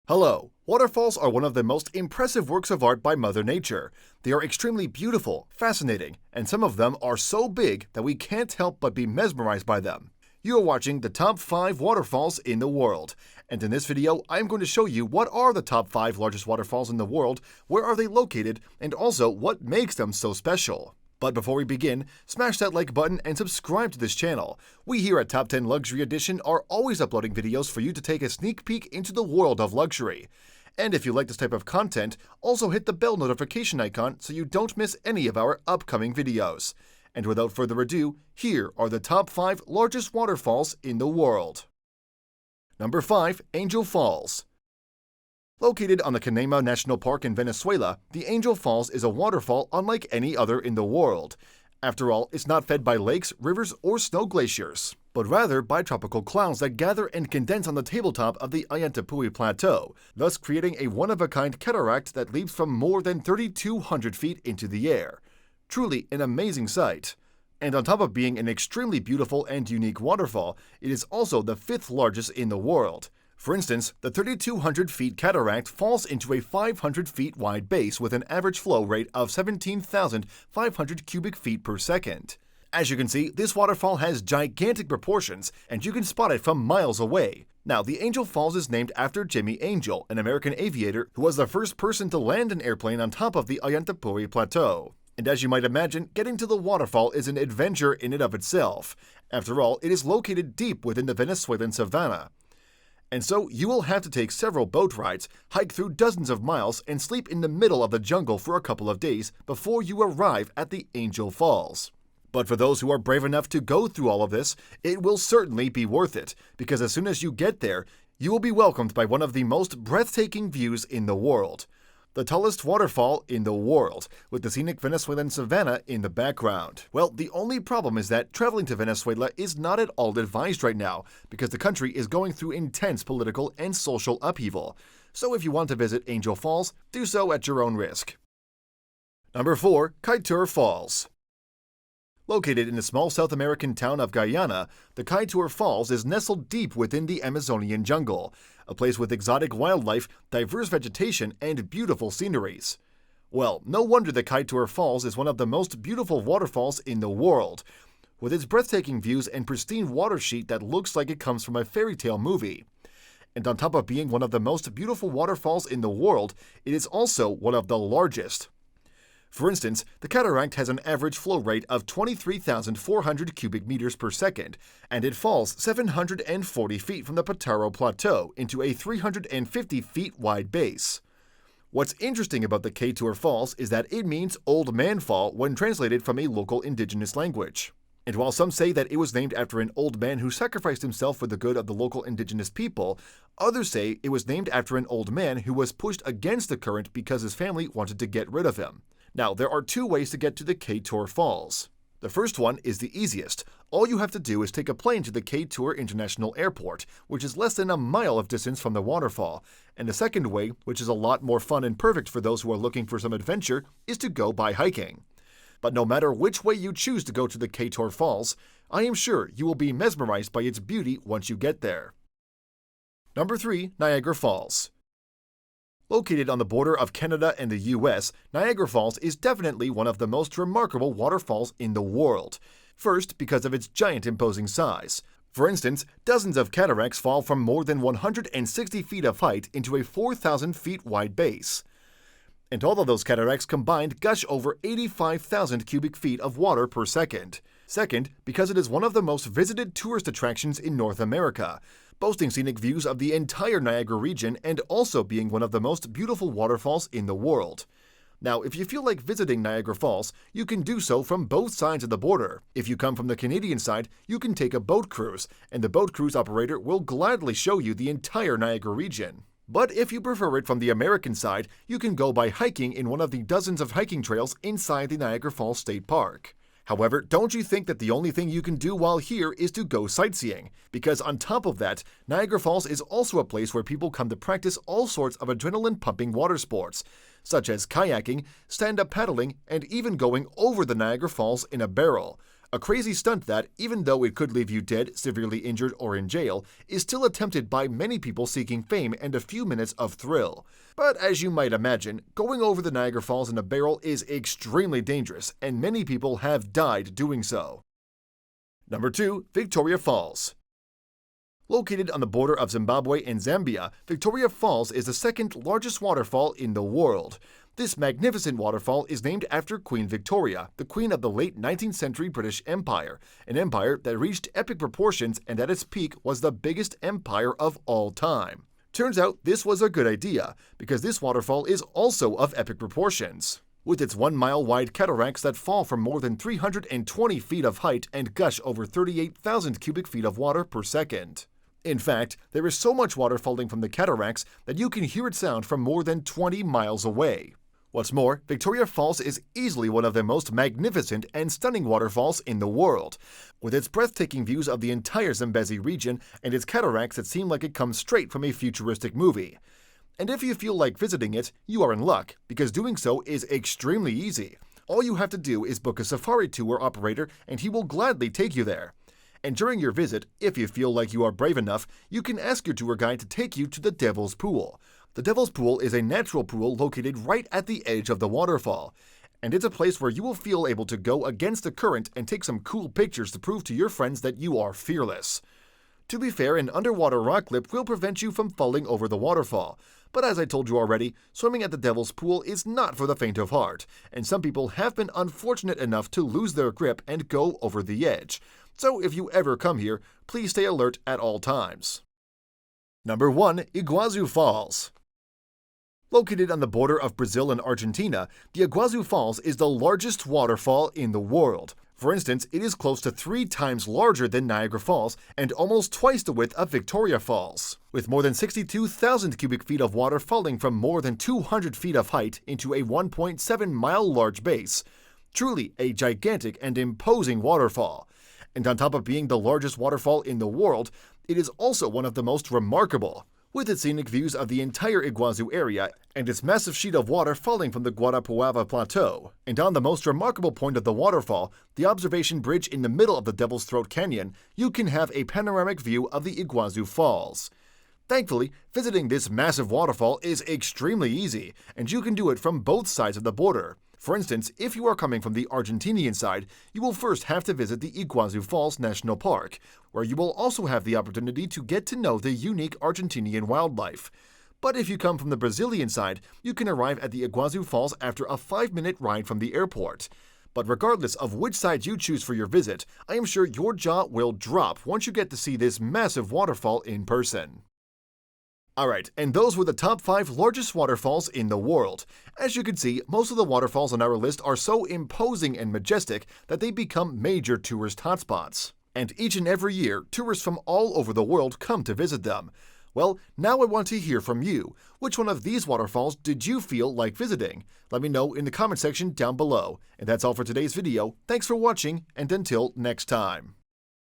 Hello! Waterfalls are one of the most impressive works of art by Mother Nature. They are extremely beautiful, fascinating, and some of them are so big that we can't help but be mesmerized by them. You are watching the top 5 waterfalls in the world, and in this video I'm going to show you what are the top 5 largest waterfalls in the world, where are they located, and also what makes them so special. But before we begin, smash that like button and subscribe to this channel. We here at Top 10 Luxury Edition are always uploading videos for you to take a sneak peek into the world of luxury. And if you like this type of content, also hit the bell notification icon so you don't miss any of our upcoming videos. And without further ado, here are the top 5 largest waterfalls in the world. Number 5. Angel Falls. Located on the Canema National Park in Venezuela, the Angel Falls is a waterfall unlike any other in the world. After all, it's not fed by lakes, rivers, or snow glaciers, but rather by tropical clouds that gather and condense on the tabletop of the Ayantapui Plateau, thus creating a one-of-a-kind cataract that leaps from more than 3,200 feet into the air. Truly an amazing sight. And on top of being an extremely beautiful and unique waterfall, it is also the 5th largest in the world. For instance, the 3,200 feet cataract falls into a 500 feet wide base with an average flow rate of 17,500 cubic feet per second. As you can see, this waterfall has gigantic proportions, and you can spot it from miles away. Now, the Angel Falls is named after Jimmy Angel, an American aviator who was the first person to land an airplane on top of the Ayantapui Plateau. And as you might imagine, getting to the waterfall is an adventure in and of itself. After all, it is located deep within the Venezuelan savanna. And so you will have to take several boat rides, hike through dozens of miles, and sleep in the middle of the jungle for a couple of days before you arrive at the Angel Falls. But for those who are brave enough to go through all of this, it will certainly be worth it, because as soon as you get there, you will be welcomed by one of the most breathtaking views in the world. The tallest waterfall in the world, with the scenic Venezuelan savanna in the background. Well, the only problem is that traveling to Venezuela is not at all advised right now, because the country is going through intense political and social upheaval. So if you want to visit Angel Falls, do so at your own risk. Number 4. Kaieteur Falls. Located in the small South American town of Guyana, the Kaieteur Falls is nestled deep within the Amazonian jungle, a place with exotic wildlife, diverse vegetation, and beautiful sceneries. Well, no wonder the Kaieteur Falls is one of the most beautiful waterfalls in the world, with its breathtaking views and pristine water sheet that looks like it comes from a fairy tale movie. And on top of being one of the most beautiful waterfalls in the world, it is also one of the largest. For instance, the cataract has an average flow rate of 23,400 cubic meters per second, and it falls 740 feet from the Pataro Plateau into a 350 feet wide base. What's interesting about the Kaieteur Falls is that it means Old Man Fall when translated from a local indigenous language. And while some say that it was named after an old man who sacrificed himself for the good of the local indigenous people, others say it was named after an old man who was pushed against the current because his family wanted to get rid of him. Now, there are 2 ways to get to the Kaieteur Falls. The first one is the easiest. All you have to do is take a plane to the Kaieteur International Airport, which is less than a mile of distance from the waterfall. And the second way, which is a lot more fun and perfect for those who are looking for some adventure, is to go by hiking. But no matter which way you choose to go to the Kaieteur Falls, I am sure you will be mesmerized by its beauty once you get there. Number 3. Niagara Falls. Located on the border of Canada and the US, Niagara Falls is definitely one of the most remarkable waterfalls in the world. First, because of its giant imposing size. For instance, dozens of cataracts fall from more than 160 feet of height into a 4,000 feet wide base. And all of those cataracts combined gush over 85,000 cubic feet of water per second. Second, because it is one of the most visited tourist attractions in North America, boasting scenic views of the entire Niagara region and also being one of the most beautiful waterfalls in the world. Now, if you feel like visiting Niagara Falls, you can do so from both sides of the border. If you come from the Canadian side, you can take a boat cruise, and the boat cruise operator will gladly show you the entire Niagara region. But if you prefer it from the American side, you can go by hiking in one of the dozens of hiking trails inside the Niagara Falls State Park. However, don't you think that the only thing you can do while here is to go sightseeing? Because on top of that, Niagara Falls is also a place where people come to practice all sorts of adrenaline-pumping water sports, such as kayaking, stand-up paddling, and even going over the Niagara Falls in a barrel. A crazy stunt that, even though it could leave you dead, severely injured, or in jail, is still attempted by many people seeking fame and a few minutes of thrill. But as you might imagine, going over the Niagara Falls in a barrel is extremely dangerous, and many people have died doing so. Number 2. Victoria Falls. Located on the border of Zimbabwe and Zambia, Victoria Falls is the second largest waterfall in the world. This magnificent waterfall is named after Queen Victoria, the queen of the late 19th century British Empire, an empire that reached epic proportions and at its peak was the biggest empire of all time. Turns out this was a good idea, because this waterfall is also of epic proportions, with its 1-mile-wide cataracts that fall from more than 320 feet of height and gush over 38,000 cubic feet of water per second. In fact, there is so much water falling from the cataracts that you can hear its sound from more than 20 miles away. What's more, Victoria Falls is easily one of the most magnificent and stunning waterfalls in the world, with its breathtaking views of the entire Zambezi region and its cataracts that seem like it comes straight from a futuristic movie. And if you feel like visiting it, you are in luck, because doing so is extremely easy. All you have to do is book a safari tour operator and he will gladly take you there. And during your visit, if you feel like you are brave enough, you can ask your tour guide to take you to the Devil's Pool. The Devil's Pool is a natural pool located right at the edge of the waterfall, and it's a place where you will feel able to go against the current and take some cool pictures to prove to your friends that you are fearless. To be fair, an underwater rock clip will prevent you from falling over the waterfall, but as I told you already, swimming at the Devil's Pool is not for the faint of heart, and some people have been unfortunate enough to lose their grip and go over the edge. So if you ever come here, please stay alert at all times. Number 1. Iguazu Falls. Located on the border of Brazil and Argentina, the Iguazu Falls is the largest waterfall in the world. For instance, it is close to 3 times larger than Niagara Falls and almost twice the width of Victoria Falls, with more than 62,000 cubic feet of water falling from more than 200 feet of height into a 1.7-mile large base. Truly a gigantic and imposing waterfall. And on top of being the largest waterfall in the world, it is also one of the most remarkable, with its scenic views of the entire Iguazu area and its massive sheet of water falling from the Guarapuava Plateau. And on the most remarkable point of the waterfall, the observation bridge in the middle of the Devil's Throat Canyon, you can have a panoramic view of the Iguazu Falls. Thankfully, visiting this massive waterfall is extremely easy, and you can do it from both sides of the border. For instance, if you are coming from the Argentinian side, you will first have to visit the Iguazu Falls National Park, where you will also have the opportunity to get to know the unique Argentinian wildlife. But if you come from the Brazilian side, you can arrive at the Iguazu Falls after a 5-minute ride from the airport. But regardless of which side you choose for your visit, I am sure your jaw will drop once you get to see this massive waterfall in person. Alright, and those were the top 5 largest waterfalls in the world. As you can see, most of the waterfalls on our list are so imposing and majestic that they become major tourist hotspots. And each and every year, tourists from all over the world come to visit them. Well, now I want to hear from you. Which one of these waterfalls did you feel like visiting? Let me know in the comment section down below. And that's all for today's video. Thanks for watching, and until next time.